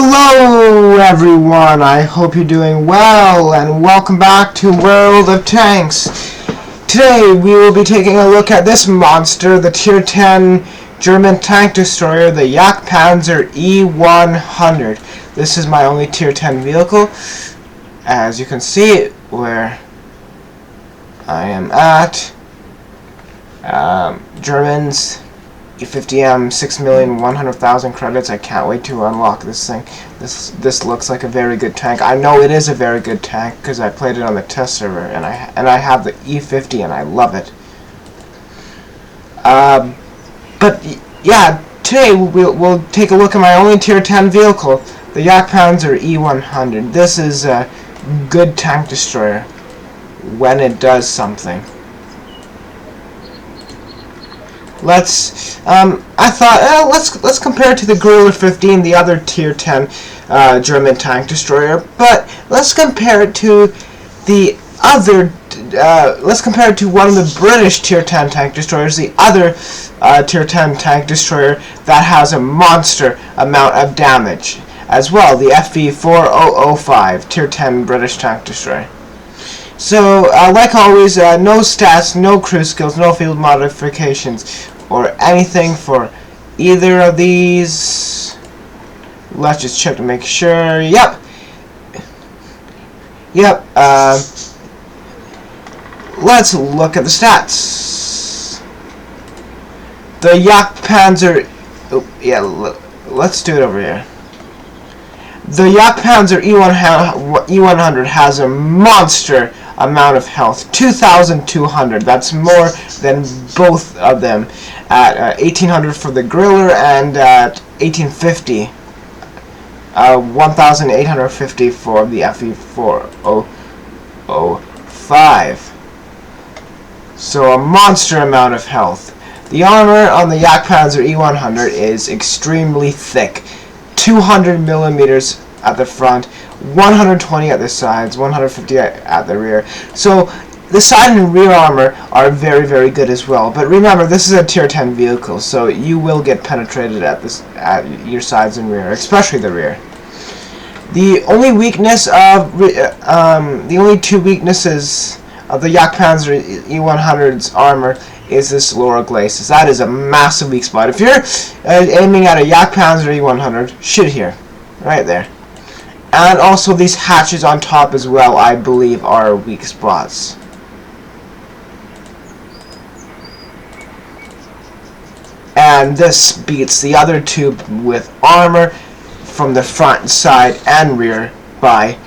Hello everyone, I hope you're doing well and welcome back to World of Tanks. Today we will be taking a look at this monster, the Tier 10 German tank destroyer, the JPanzer E100. This is my only Tier 10 vehicle. As you can see where I am at, Germans, E50M, 6,100,000 credits. I can't wait to unlock this thing. This looks like a very good tank. I know it is a very good tank because I played it on the test server, and I have the E50 and I love it. But yeah, today we'll take a look at my only Tier 10 vehicle, the JPanzer E100. This is a good tank destroyer when it does something. I thought, let's compare it to the Guerrilla 15, the other Tier 10 German tank destroyer. But let's compare it to the other. Let's compare it to one of the British Tier 10 tank destroyers, the other Tier 10 tank destroyer that has a monster amount of damage as well, the FV4005 Tier 10 British tank destroyer. So, like always, no stats, no crew skills, no field modifications, or anything for either of these. Let's just check to make sure. Yep. Let's look at the stats. The JPanzer. Oh, yeah. Let's do it over here. The JPanzer E100 has a monster amount of health, 2,200. That's more than both of them at 1,800 for the Guerrilla and at 1,850, 1,850 for the FV4005. So a monster amount of health. The armor on the JPanzer E100 is extremely thick. 200 millimeters at the front, 120 at the sides, 150 at the rear. So the side and rear armor are very, very good as well. But remember, this is a Tier 10 vehicle, so you will get penetrated at your sides and rear, especially the rear. The only weakness of the only two weaknesses of the JPanzer E100's armor is this lower glacis. That is a massive weak spot. If you're aiming at a JPanzer E100, shoot here, right there. And also these hatches on top as well, I believe, are weak spots. And this beats the other two with armor from the front, side, and rear by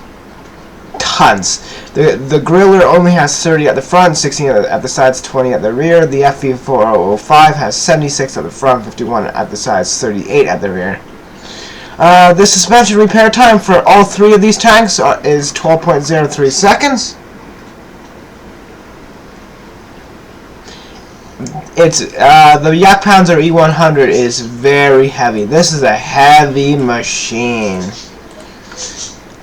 tons. The Guerrilla only has 30 at the front, 16 at the sides, 20 at the rear. The FV4005 has 76 at the front, 51 at the sides, 38 at the rear. The suspension repair time for all three of these tanks is 12.03 seconds. The JPanzer E100 is very heavy. This is a heavy machine.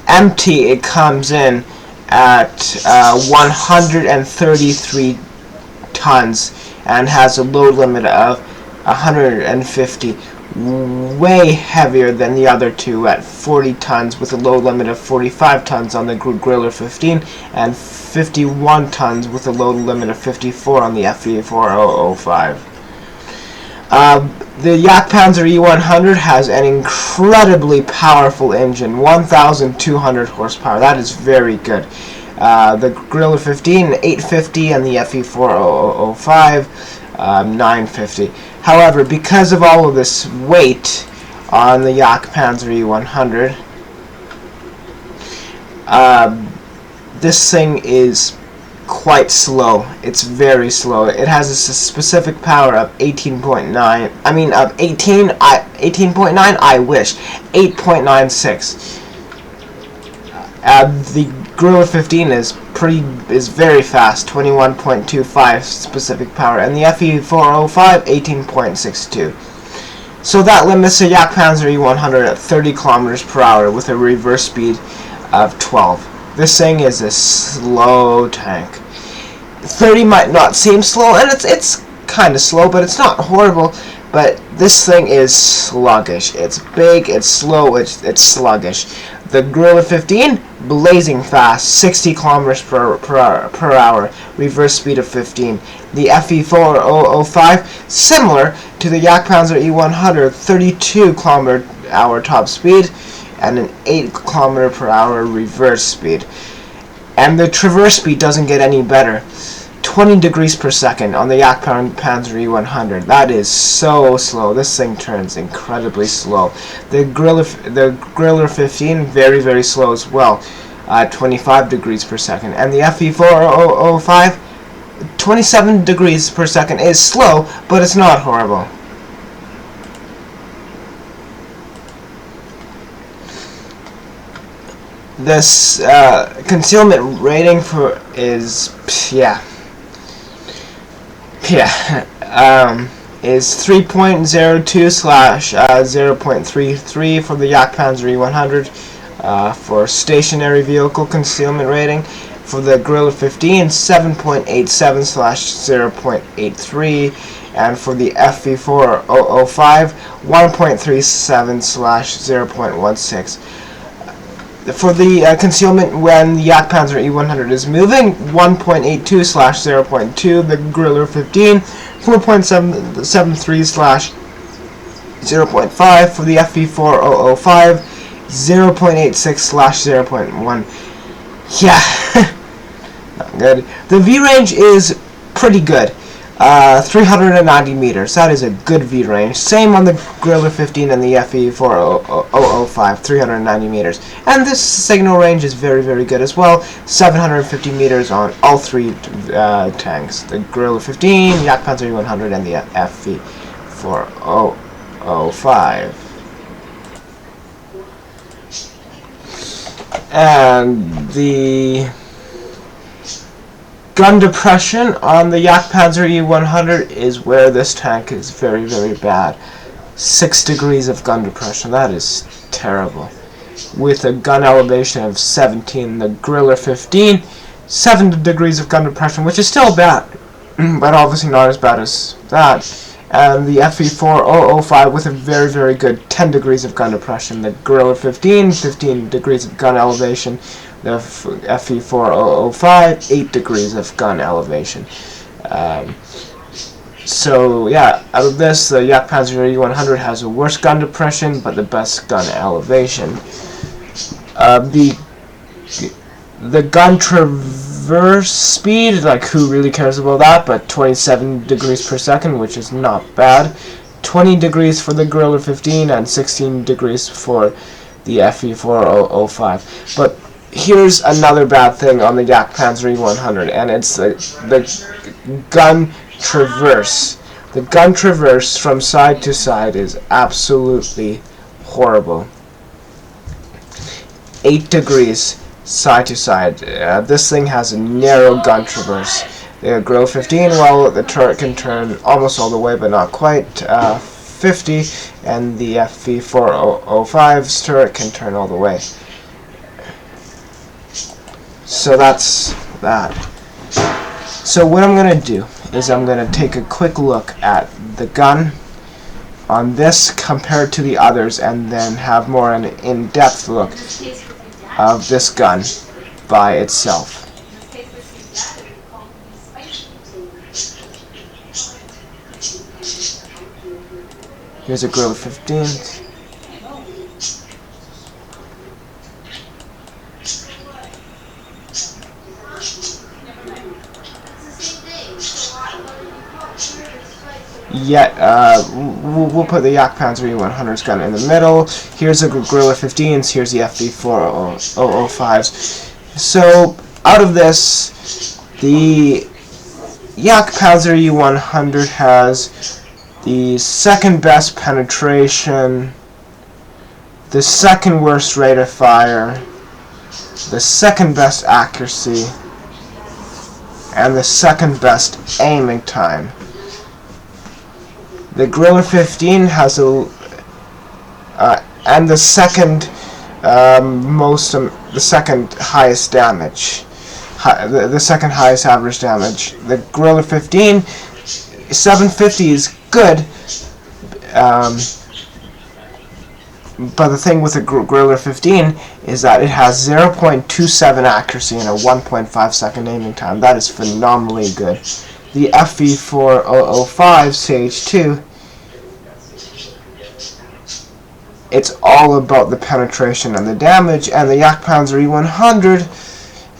Empty, it comes in at 133 tons and has a load limit of 150, way heavier than the other two at 40 tons with a load limit of 45 tons on the Guerrilla 15 and 51 tons with a load limit of 54 on the FV4005. The JPanzer E100 has an incredibly powerful engine, 1,200 horsepower. That is very good. The Guerrilla 15, 850, and the FV4005, 950. However, because of all of this weight on the JPanzer E100, this thing is quite slow. It's very slow. It has a specific power of 18.9. I mean, of 18.9. I wish 8.96. The Guerrilla 15 is very fast, 21.25 specific power, and the FV4005 18.62. So that limits the JPanzer E100 at 30 kilometers per hour with a reverse speed of 12. This thing is a slow tank. 30 might not seem slow, and it's kind of slow, but it's not horrible. But This thing is sluggish. It's big, it's slow, it's sluggish. The Gorilla 15, blazing fast, 60 kilometers per hour, reverse speed of 15. The FE4005, similar to the JPanzer E100, 32 kilometer hour top speed, and an 8 kilometer per hour reverse speed. And the traverse speed doesn't get any better. 20 degrees per second on the JPanzer E100. That is so slow. This thing turns incredibly slow. The Gorilla 15, very, very slow as well. 25 degrees per second. And the FE4005, 27 degrees per second is slow, but it's not horrible. This concealment rating is 3.02/0.33 for the JPanzer E100 for stationary vehicle concealment rating. For the Gorilla 15, 7.87/0.83, and for the FE4005, 1.37/0.16. For the concealment when the JPanzer E100 is moving, 1.82/0.2, the Gorilla 15, 4.73/0.5, for the FE4005, 0.86/0.1. Yeah, not good. The V range is pretty good. 390 meters. That is a good V range. Same on the Gorilla 15 and the FE4005, 390 meters. And this signal range is very, very good as well. 750 meters on all three tanks. The Gorilla 15, JPanzer E100, and the FE4005. And the gun depression on the JPanzer E100 is where this tank is very, very bad. 6 degrees of gun depression. That is terrible. With a gun elevation of 17. The Gorilla 15, 7 degrees of gun depression, which is still bad, but obviously not as bad as that. And the FE4005 with a very, very good 10 degrees of gun depression. The Gorilla 15, 15 degrees of gun elevation. The FE4005, 8 degrees of gun elevation. So yeah, out of this, the JPanzer E100 has the worst gun depression, but the best gun elevation. The gun traverse speed, like who really cares about that, but 27 degrees per second, which is not bad. 20 degrees for the Gorilla 15 and 16 degrees for the FE4005. But here's another bad thing on the JPanzer E100, and it's the gun traverse. The gun traverse from side to side is absolutely horrible. 8 degrees side to side. This thing has a narrow gun traverse. The Gorilla 15, well, the turret can turn almost all the way, but not quite, 50, and the FE4005's turret can turn all the way. So that's that. So what I'm going to do is I'm going to take a quick look at the gun on this compared to the others, and then have more an in-depth look of this gun by itself. Here's a Gorilla 15. We'll put the JPanzer E100's gun in the middle. Here's a Gorilla 15s. Here's the FE4005s. So out of this, the JPanzer E100 has the second best penetration, the second worst rate of fire, the second best accuracy, and the second best aiming time. The Gorilla 15 has and the second the second highest damage, the second highest average damage. The Gorilla 15, 750 is good, But the thing with the Guerrilla 15 is that it has 0.27 accuracy and a 1.5 second aiming time. That is phenomenally good. The FE4005 CH2, it's all about the penetration and the damage, and the JPanzer E100,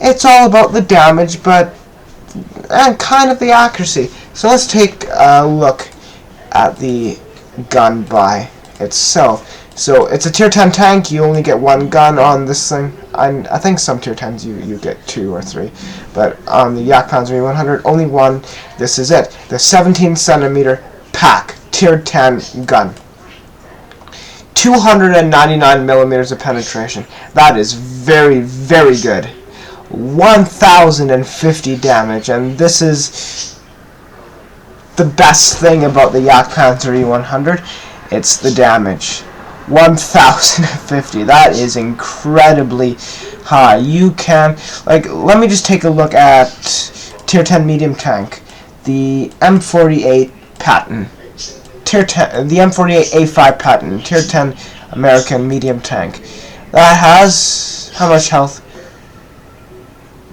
it's all about the damage, and kind of the accuracy. So let's take a look at the gun by itself. So it's a tier 10 tank. You only get one gun on this thing. I think some tier 10s you get 2 or 3, but on the JPanzer E100 only one. This is it. The 17 centimeter pack tier 10 gun. 299 millimeters of penetration. That is very, very good. 1050 damage, and this is the best thing about the JPanzer E100. It's the damage. 1050. That is incredibly high. You can, let me just take a look at tier 10 medium tank, the M48 Patton, tier 10, the M48A5 Patton, tier 10 American medium tank. That has, how much health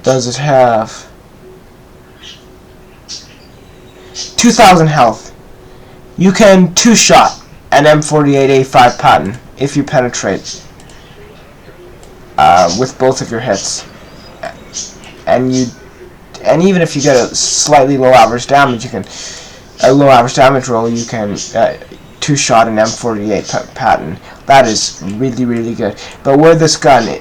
does it have? 2,000 health. You can two-shot an M48A5 Patton if you penetrate with both of your hits, and even if you get a slightly low average damage, you can roll. You can two-shot an M48 Patton. That is really, really good. But where this gun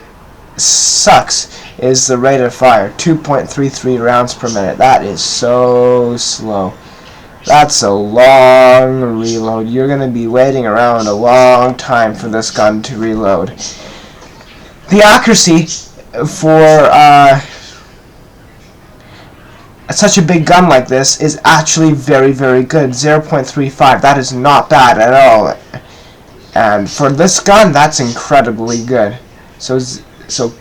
sucks is the rate of fire. 2.33 rounds per minute. That is so slow. That's a long reload. You're going to be waiting around a long time for this gun to reload. The accuracy for such a big gun like this is actually very, very good. 0.35. That is not bad at all. And for this gun, that's incredibly good. So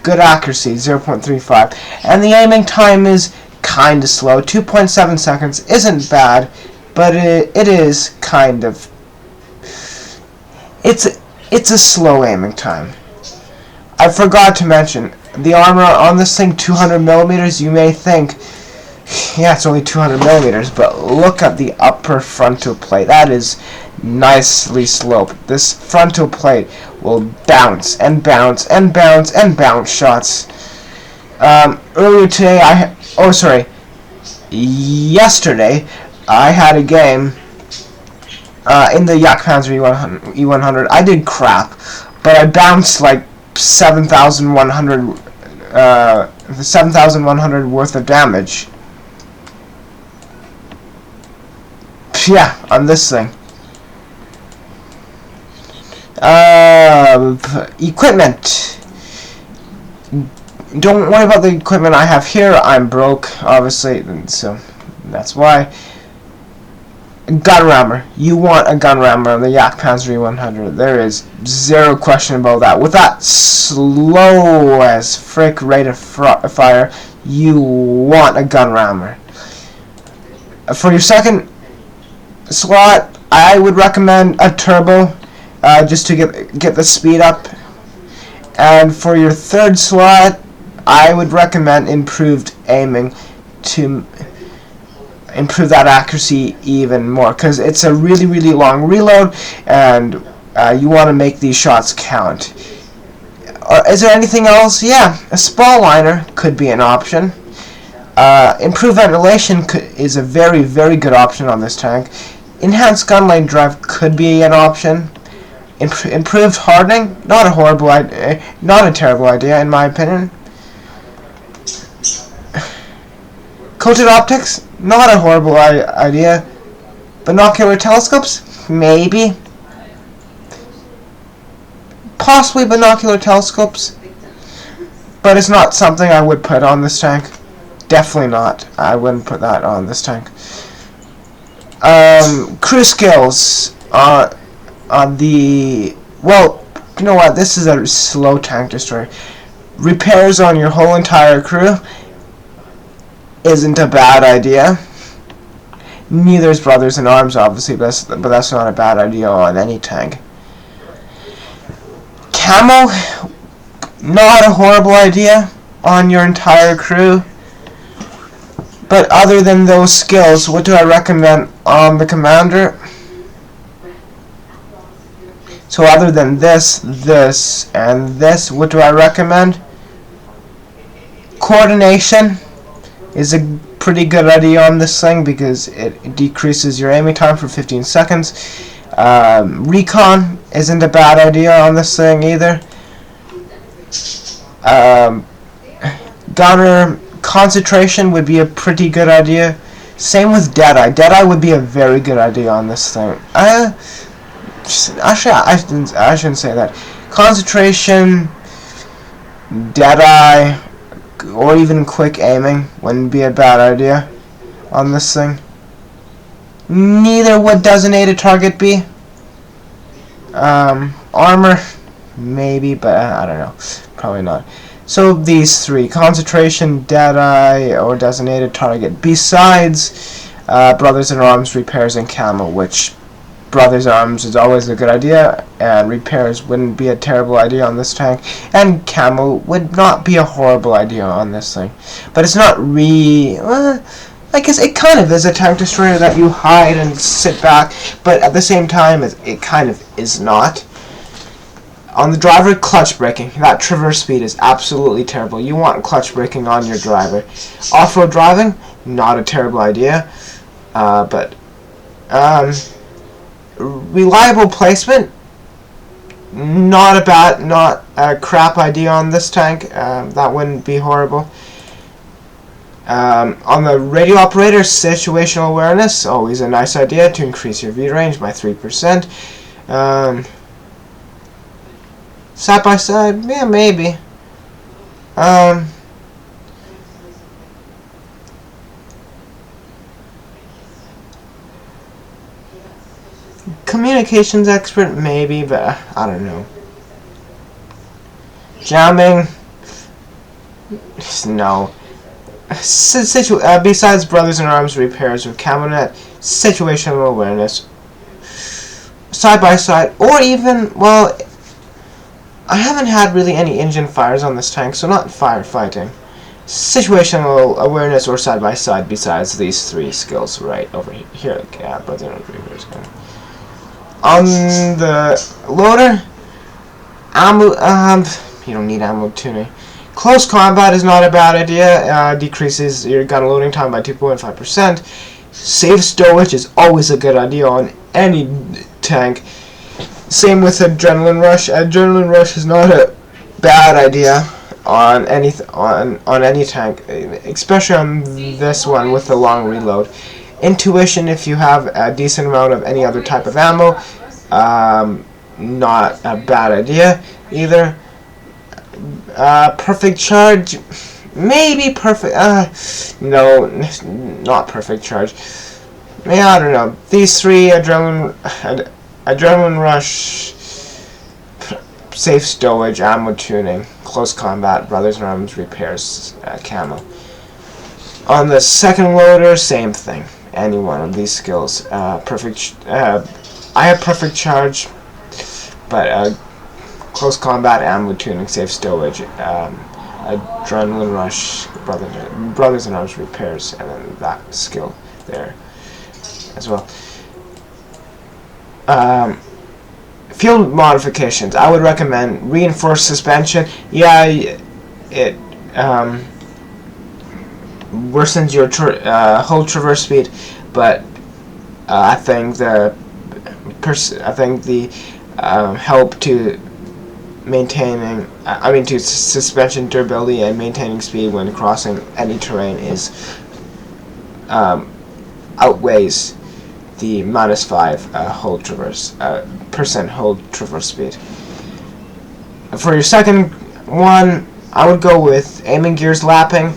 good accuracy, 0.35. And the aiming time is kind of slow. 2.7 seconds isn't bad. But it is kind of, it's a slow aiming time. I forgot to mention, the armor on this thing, 200 millimeters, you may think, yeah, it's only 200 millimeters, but look at the upper frontal plate. That is nicely sloped. This frontal plate will bounce and bounce and bounce and bounce shots. Earlier today, yesterday, I had a game in the JPanzer E100. I did crap, but I bounced like 7,100 worth of damage. Yeah, on this thing. Equipment. Don't worry about the equipment I have here. I'm broke, obviously, so that's why. Gun rammer. You want a gun rammer on the JPanzer E100. There is zero question about that. With that slow as frick rate of fire, you want a gun rammer. For your second slot, I would recommend a turbo, just to get the speed up. And for your third slot, I would recommend improved aiming to improve that accuracy even more, because it's a really, really long reload, and you want to make these shots count. Is there anything else? Yeah, a spall liner could be an option. Improved ventilation is a very, very good option on this tank. Enhanced gun lane drive could be an option. Improved hardening, not a horrible idea, not a terrible idea in my opinion. Coated optics, not a horrible idea. Binocular telescopes, maybe. Possibly binocular telescopes, but it's not something I would put on this tank. Definitely not. I wouldn't put that on this tank. Crew skills on the, well, you know what, this is a slow tank destroyer. Repairs on your whole entire crew isn't a bad idea. Neither is Brothers in Arms, obviously, but that's not a bad idea on any tank. Camo, not a horrible idea on your entire crew. But other than those skills, what do I recommend on the commander? So other than this, and this, what do I recommend? Coordination is a pretty good idea on this thing because it decreases your aiming time for 15 seconds. Recon isn't a bad idea on this thing either. Gunner concentration would be a pretty good idea. Same with Deadeye. Deadeye would be a very good idea on this thing. Actually, I shouldn't say that. Concentration, Deadeye, or even quick aiming wouldn't be a bad idea on this thing. Neither would designated target be. Armor, maybe, but I don't know. Probably not. So these three: concentration, Deadeye, or designated target. Besides Brothers in Arms, repairs, and camo, which Brothers in Arms is always a good idea, and repairs wouldn't be a terrible idea on this tank, and camo would not be a horrible idea on this thing. But it's not I guess it kind of is a tank destroyer that you hide and sit back, but at the same time it kind of is not. On the driver, clutch braking. That traverse speed is absolutely terrible. You want clutch braking on your driver. Off-road driving, not a terrible idea. But reliable placement, not a crap idea on this tank. That wouldn't be horrible. On the radio operator, situational awareness, always a nice idea to increase your view range by 3%. Side by side, yeah, maybe. Communications expert, maybe, but I don't know. Jamming, no. Besides Brothers in Arms, repairs with Cabinet, situational awareness, side by side, or even, well, I haven't had really any engine fires on this tank, so not firefighting. Situational awareness or side by side besides these three skills right over here. Yeah, Brothers in Arms, repairs. On the loader, ammo, you don't need ammo tuning. Close combat is not a bad idea. Decreases your gun loading time by 2.5%. Safe stowage is always a good idea on any tank. Same with Adrenaline Rush. Adrenaline Rush is not a bad idea on any tank, especially on this one with the long reload. Intuition, if you have a decent amount of any other type of ammo, not a bad idea either. Perfect charge, maybe perfect. No, not perfect charge. Yeah, I don't know. These three: adrenaline rush, safe stowage, ammo tuning, close combat, Brothers in Arms, repairs, camo. On the second loader, same thing. Any one of these skills. Perfect. I have perfect charge, but close combat, ammo tuning, safe stowage, adrenaline rush, Brothers in Arms, repairs, and then that skill there as well. Field modifications. I would recommend reinforced suspension. Yeah, it worsens your whole traverse speed, but I think the help to maintaining, to suspension durability and maintaining speed when crossing any terrain is outweighs the -5 hold traverse percent hold traverse speed. For your second one, I would go with aiming gears lapping.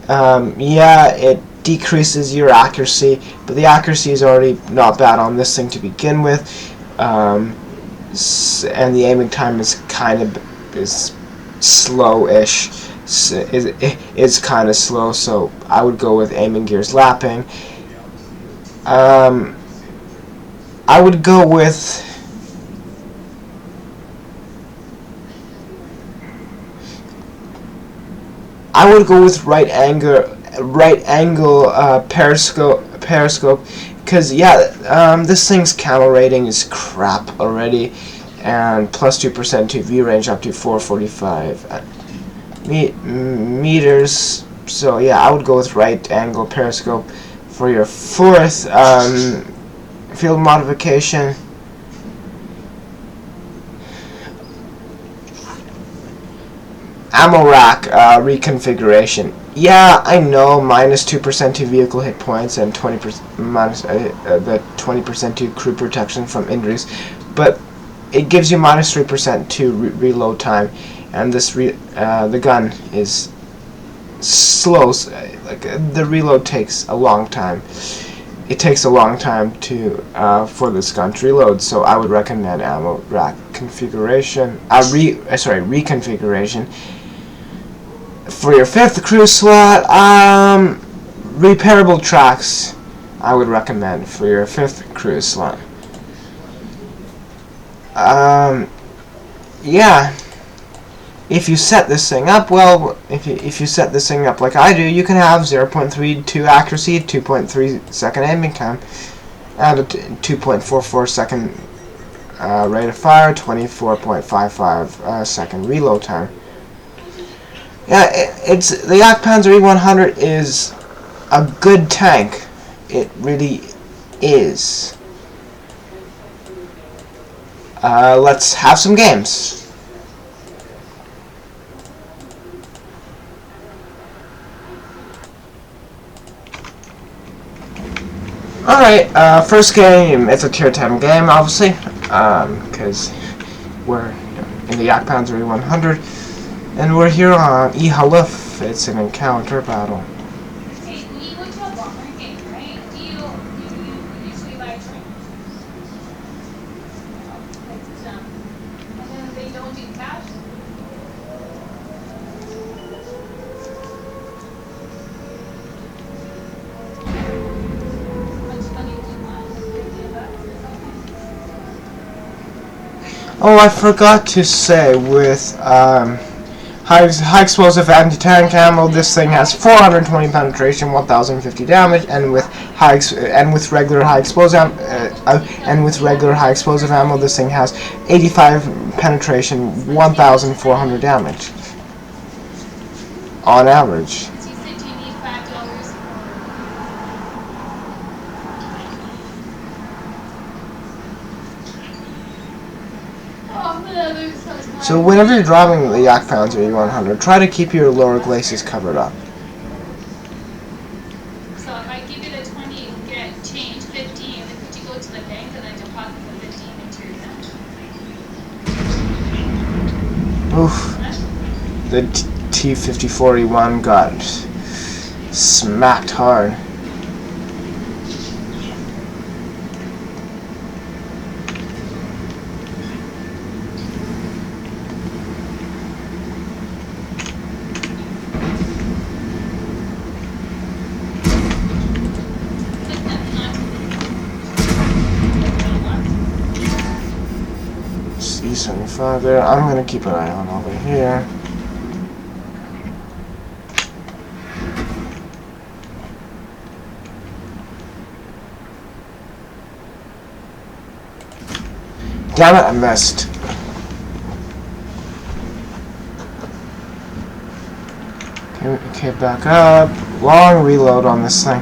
Yeah, it decreases your accuracy, but the accuracy is already not bad on this thing to begin with, and the aiming time is slow-ish is kind of slow, so I would go with aiming gears lapping. I would go with right angle periscope, because yeah, this thing's camera rating is crap already, and plus 2% to view range up to 445 meters. So yeah, I would go with right angle periscope. For your fourth field modification, ammo rack reconfiguration. Yeah, I know, minus 2% to vehicle hit points and 20% minus the 20% to crew protection from injuries, but it gives you minus 3% to reload time, and the gun is slow. Like the reload takes a long time. It takes a long time to for this gun to reload, so I would recommend ammo rack configuration. Reconfiguration. For your fifth crew slot, repairable tracks, I would recommend for your fifth crew slot. Yeah. If you set this thing up well, if you set this thing up like I do, you can have 0.32 accuracy, 2.3 second aiming time, and a 2.44 second rate of fire, 24.55 second reload time. Yeah, it's the JPanzer E100 is a good tank. It really is. Let's have some games. Alright, first game, it's a tier 10 game, obviously, because we're in the JPanzer E100, and we're here on E100. It's an encounter battle. Hey, you went to a bomber game, right? Do you usually buy a drink? And then they don't do cash? Oh, I forgot to say, with high explosive anti-tank ammo, this thing has 420 penetration, 1050 damage, and with regular high explosive ammo, this thing has 85 penetration, 1400 damage on average. So whenever you're driving the JPanzer E100, try to keep your lower glacis covered up. So if I give you the 20, you get change 15, then could you go to the bank and then deposit the 15 into your account? Oof. The T-54E1 got smacked hard. E75 there. I'm going to keep an eye on over here. Damn it, I missed. Okay, back up. Long reload on this thing.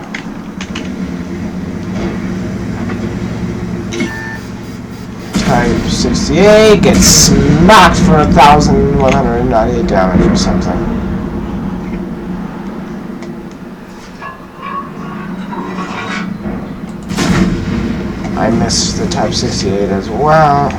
Type 68 gets smacked for 1,198 damage or something. I missed the Type 68 as well.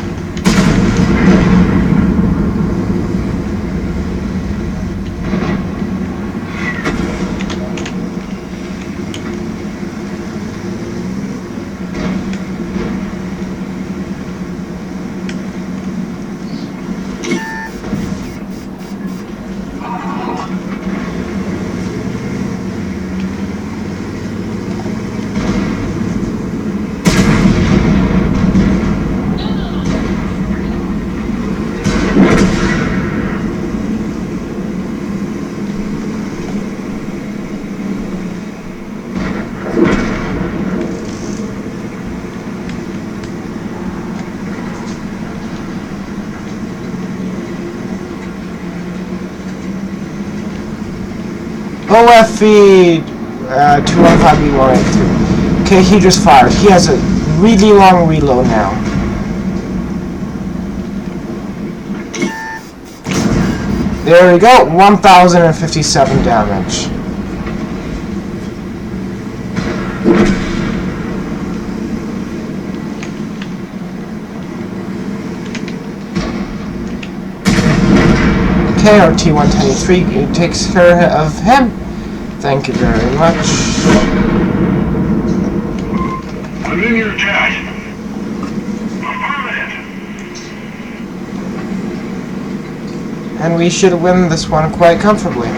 OFE 215B182. Okay, he just fired. He has a really long reload now. There we go, 1,057 damage. Okay, our T-123 takes care of him. Thank you very much. I'm in your attack. Affirmative. And we should win this one quite comfortably.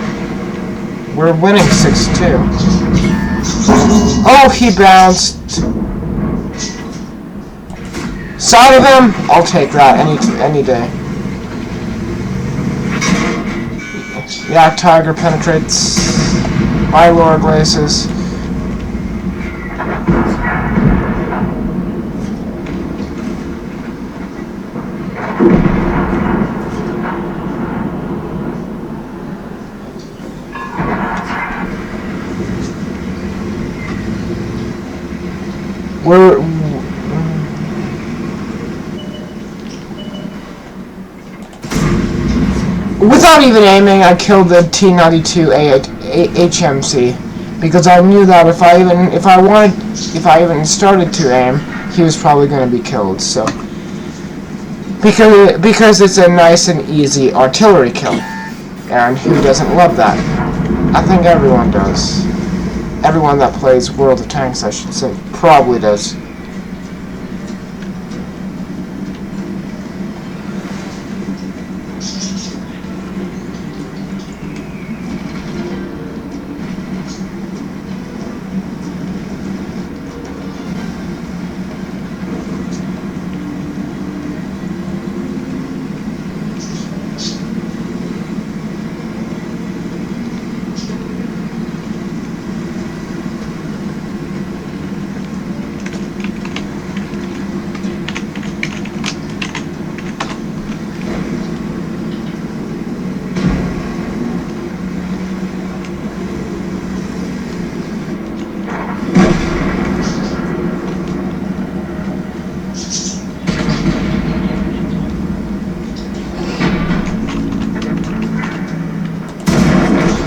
We're winning 6-2. Oh, he bounced. Side of him? I'll take that any day. Yak Tiger penetrates my lower glacis. Without even aiming, I killed the T-92 HMC because I knew that if I even started to aim, he was probably going to be killed. So because it's a nice and easy artillery kill, and who doesn't love that? I think everyone does. Everyone that plays World of Tanks, I should say, probably does.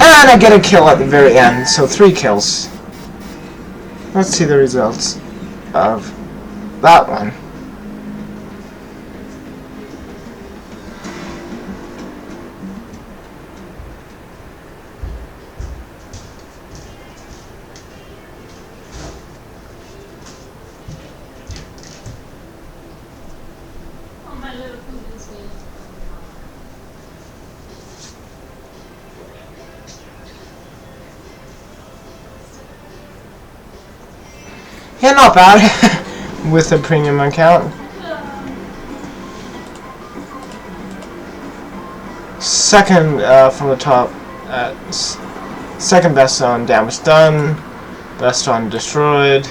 And I get a kill at the very end, so 3 kills. Let's see the results of that one. Oh, my little food is good. Yeah, not bad with a premium account. Second from the top, second best on damage done, best on destroyed,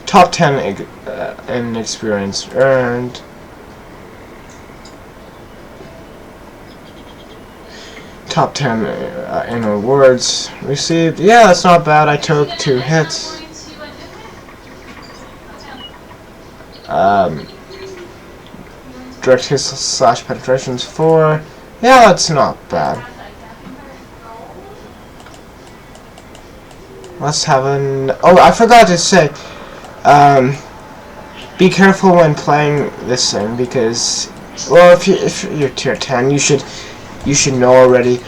top 10 in experience earned. Top 10 in awards received. Yeah, that's not bad. I took 2 hits. Direct hits / penetrations 4. Yeah, that's not bad. Let's have an. Oh, I forgot to say. Be careful when playing this thing because, well, if you're tier 10, you should know already.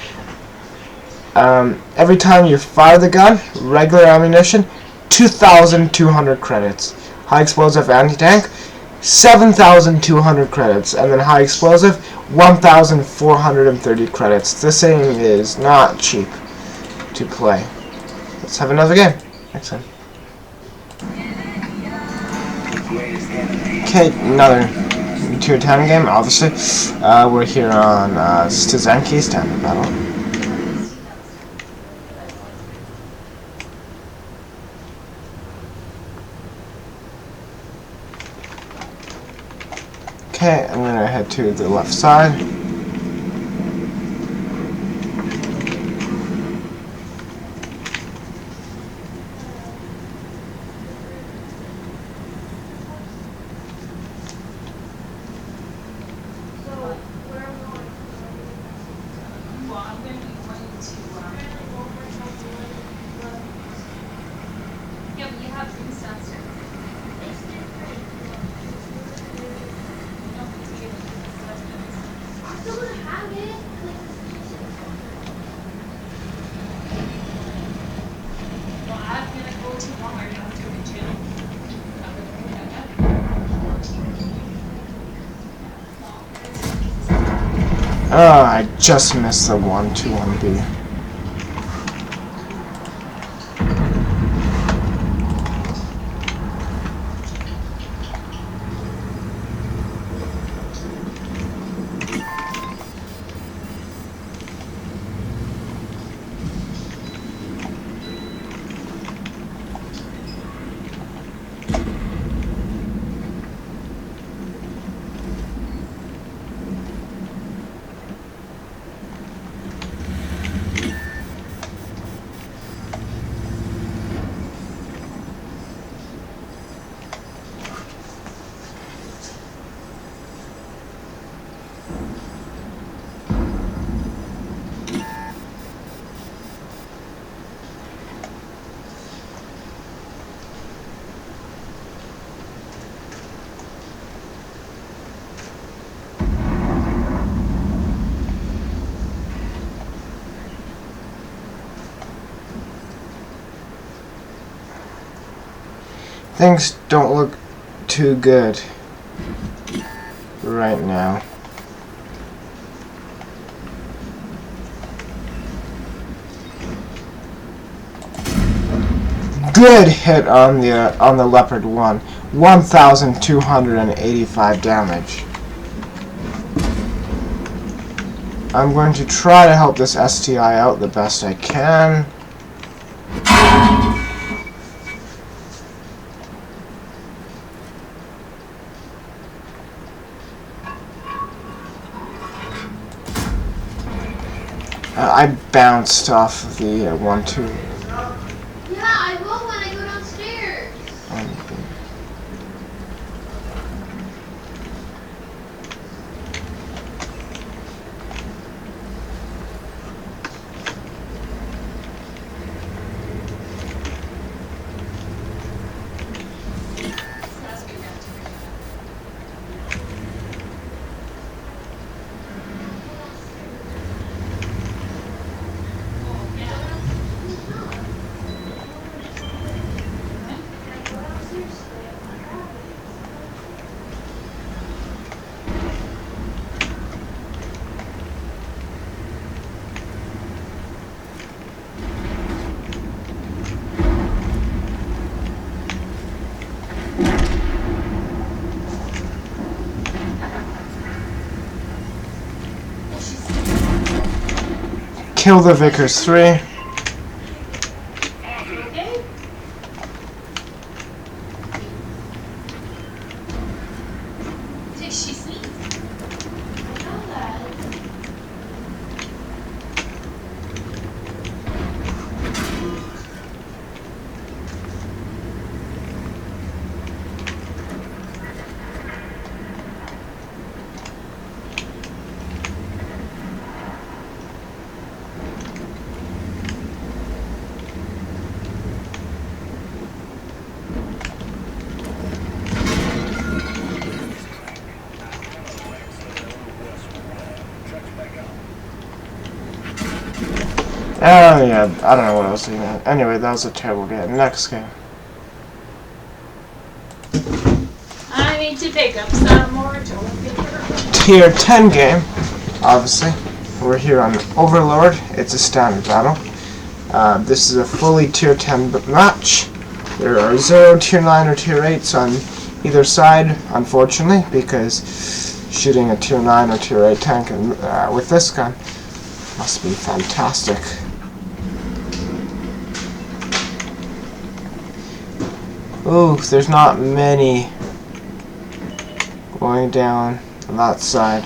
Every time you fire the gun, regular ammunition, 2,200 credits. High explosive anti-tank, 7,200 credits, and then high explosive, 1,430 credits. This thing is not cheap to play. Let's have another game. Next time. Okay, another tier 10 game, obviously. We're here on Stazanki Standard Battle. Okay, I'm gonna head to the left side. Oh, I just missed the 121B. Things don't look too good right now. Good hit on the Leopard 1. 1,285 damage. I'm going to try to help this STI out the best I can. I bounced off of the 1-2. Yeah, I will when I go downstairs. Kill the Vickers 3. Okay? Did she sleep? I know that. Oh yeah, I don't know what I was thinking. Anyway, that was a terrible game. Next game. I need to pick up some more toilet paper. Tier 10 game, obviously. We're here on Overlord. It's a standard battle. This is a fully Tier 10 match. There are 0 Tier 9 or Tier 8s on either side, unfortunately, because shooting a Tier 9 or Tier 8 tank with this gun must be fantastic. Ooh, there's not many going down on that side.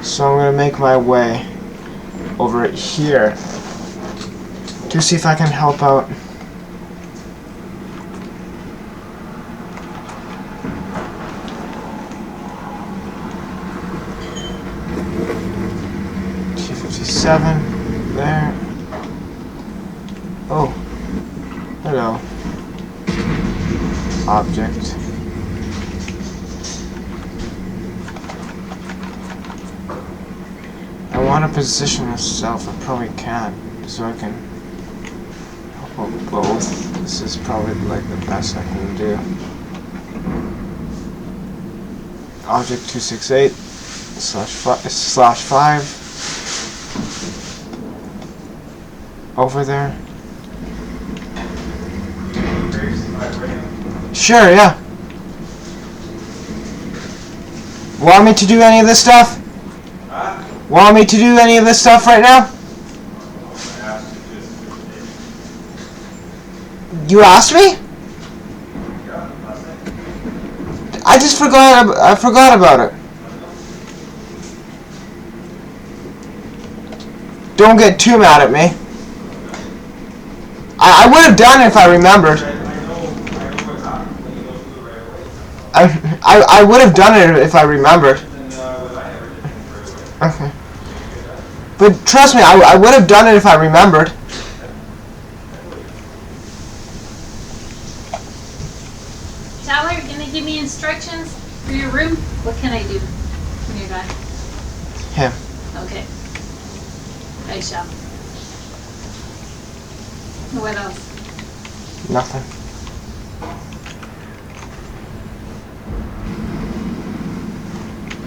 So I'm going to make my way over here to see if I can help out. T-57 there. Oh, hello. Object. I want to position myself. I probably can't, so I can help Or both. This is probably like the best I can do. Object 268 slash 5 over there. Sure, yeah. Want me to do any of this stuff? Want me to do any of this stuff right now? You asked me? I just forgot. I forgot about it. Don't get too mad at me. I would have done it if I remembered. I would have done it if I remembered. Okay. But trust me, I would have done it if I remembered. Tyler, you're gonna give me instructions for your room? What can I do when you're done? Him. Okay. I shall. What else? Nothing.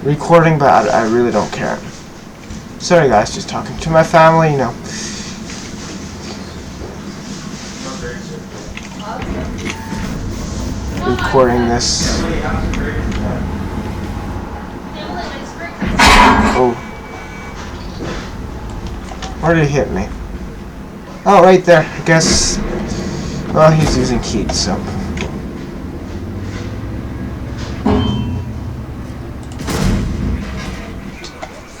Recording, but I really don't care. Sorry guys, just talking to my family, you know. Recording this. Oh. Where did it hit me? Oh, right there. I guess. Well, he's using heat, so.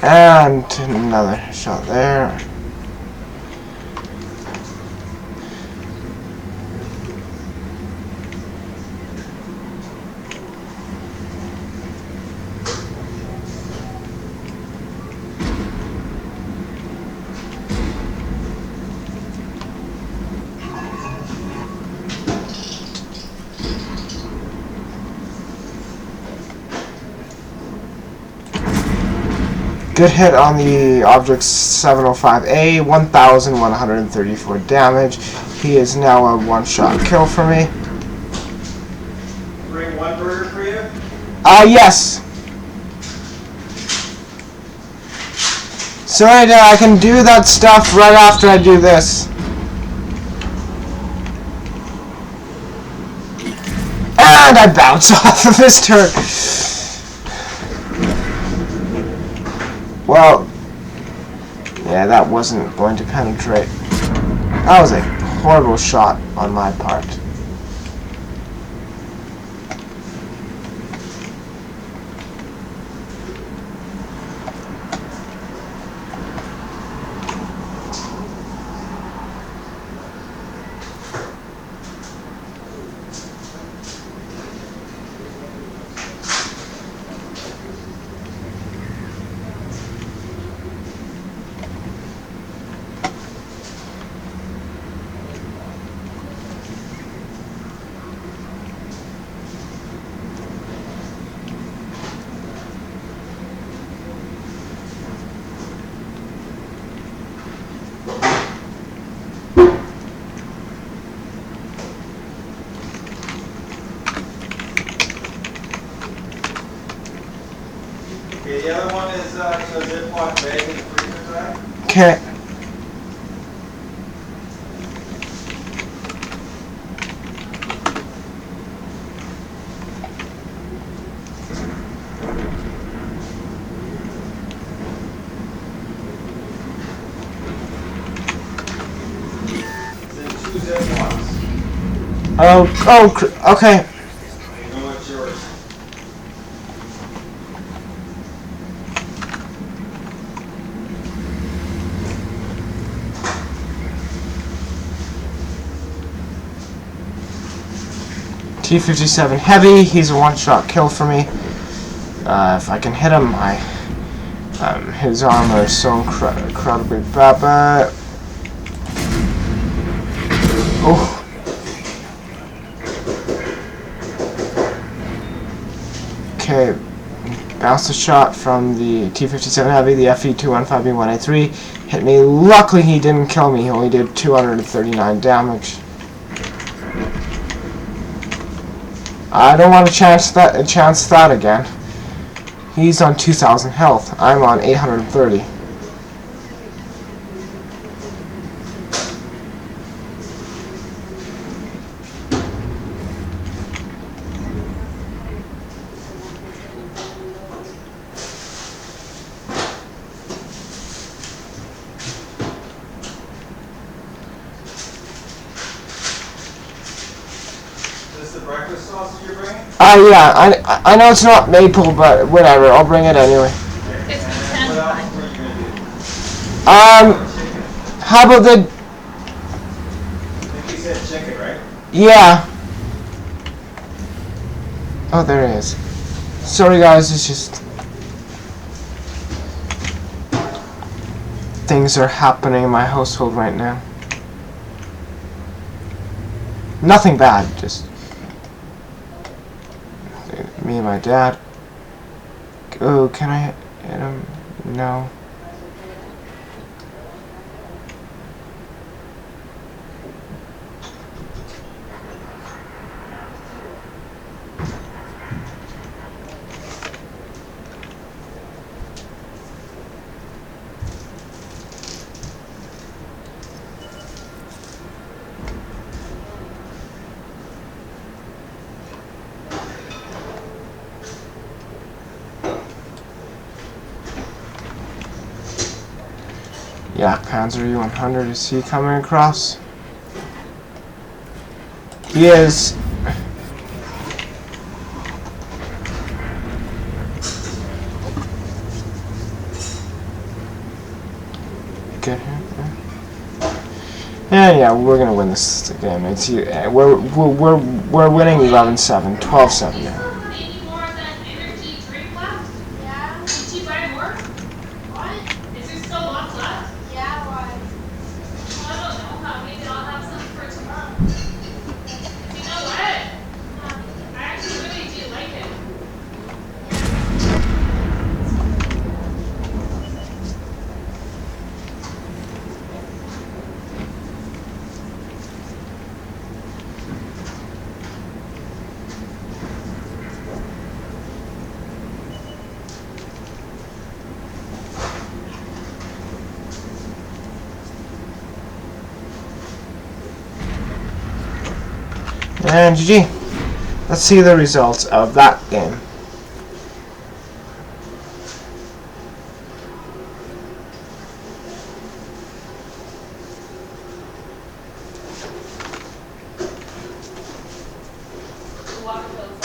And another shot there. Good hit on the object 705A, 1,134 damage. He is now a one-shot kill for me. Bring one burger for you? Yes. Sorry, Dad, I can do that stuff right after I do this. And I bounce off of this turn. Well, yeah, that wasn't going to penetrate. That was a horrible shot on my part. Okay, the other one is a Ziploc bag in the freezer bag. Okay. It's in 2 Ziplocs. Okay. You know what's yours. T-57 heavy. He's a one-shot kill for me. If I can hit him, his armor is so incredibly bad. But oh. Okay, bounce the shot from the T-57 Heavy, the FE215B1A3. hit me. Luckily, he didn't kill me. He only did 239 damage. I don't want to chance that again. He's on 2,000 health. I'm on 830. Is this the breakfast sausage you're bringing? Yeah, I know it's not maple, but whatever. I'll bring it anyway. It's And been what else fine. were you gonna do? Chicken. How about the... I think you said chicken, right? Yeah. Oh, there it is. Sorry, guys. It's just... things are happening in my household right now. Nothing bad, just... me and my dad. Oh, can I hit him? No. JPanzer E100, is he coming across? He is. Get him. Yeah, we're gonna win this game. It's we're winning 11-7, 12-7 now. Any more of that energy drink left? Yeah. Did you buy more? What? Is there still lots left? Yeah, why? Well, I don't know. Maybe I'll have some for tomorrow. You know what? I actually really do like it. And GG. Let's see the results of that game. The water pills.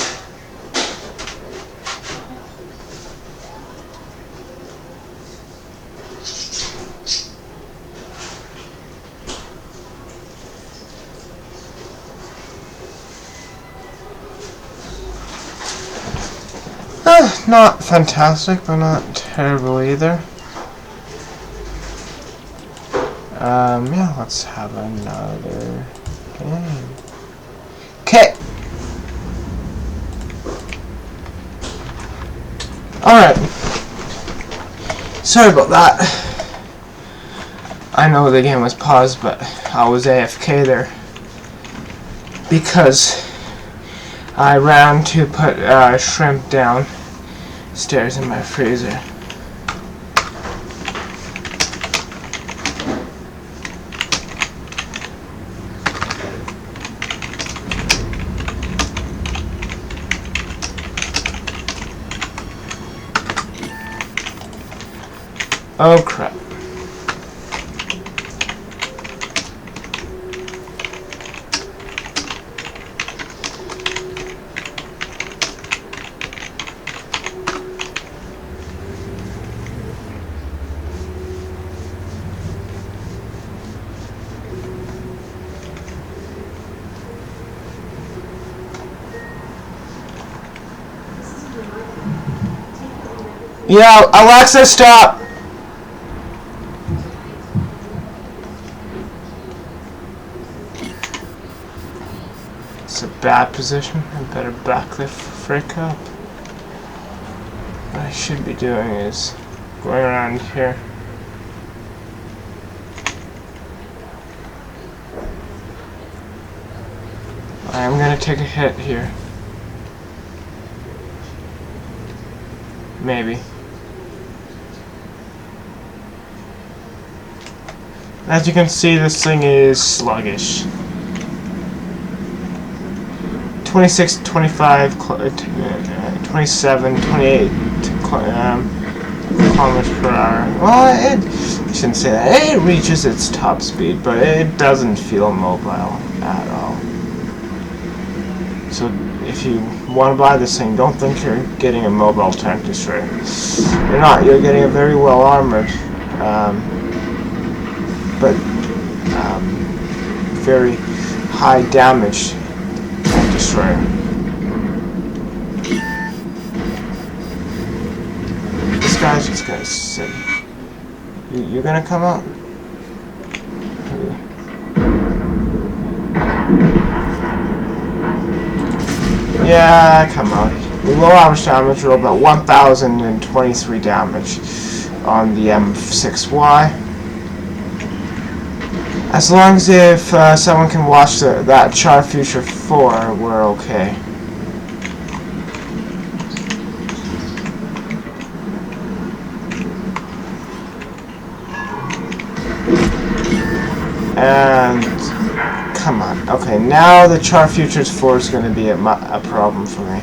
Not fantastic, but not terrible either. Yeah, let's have another game. Okay. Alright. Sorry about that. I know the game was paused, but I was AFK there. Because I ran to put shrimp downstairs in my freezer. Oh crap. Yeah, Alexa, stop! It's a bad position. I better back the frick up. What I should be doing is going around here. I'm gonna take a hit here. Maybe. As you can see, this thing is sluggish. 26, 25, 27, 28 kilometers per hour. Well, I shouldn't say that. It reaches its top speed, but it doesn't feel mobile at all. So if you want to buy this thing, don't think you're getting a mobile tank destroyer. You're not. You're getting a very well armored, but very high damage tank destroyer. This guy's just gonna sit. You're gonna come out? Yeah, come on. The low average damage roll about 1,023 damage on the M6Y. As long as if someone can watch that Char Future 4, we're okay. And come on. Okay, now the Char Futures 4 is going to be a problem for me.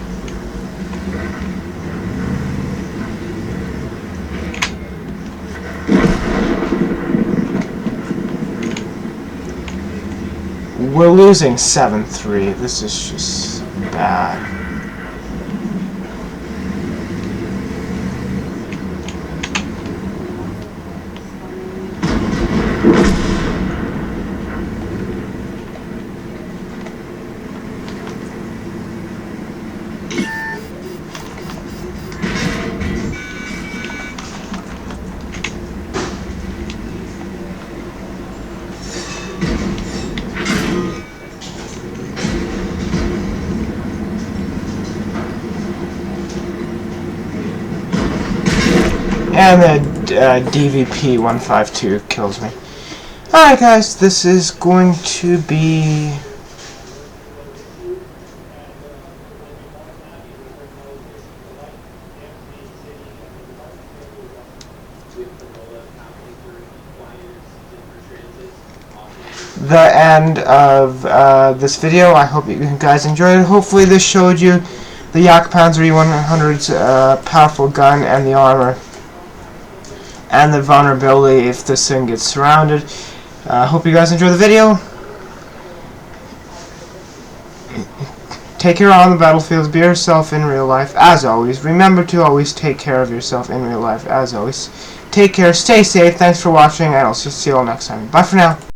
We're losing 7-3. This is just bad. And the DVP 152 kills me. Alright guys, this is going to be the end of this video. I hope you guys enjoyed it. Hopefully this showed you the JPanzer E100's powerful gun and the armor, and the vulnerability if this thing gets surrounded. Hope you guys enjoy the video. Take care on the battlefields. Be yourself in real life, as always. Remember to always take care of yourself in real life, as always. Take care, stay safe, thanks for watching, and I'll see you all next time. Bye for now.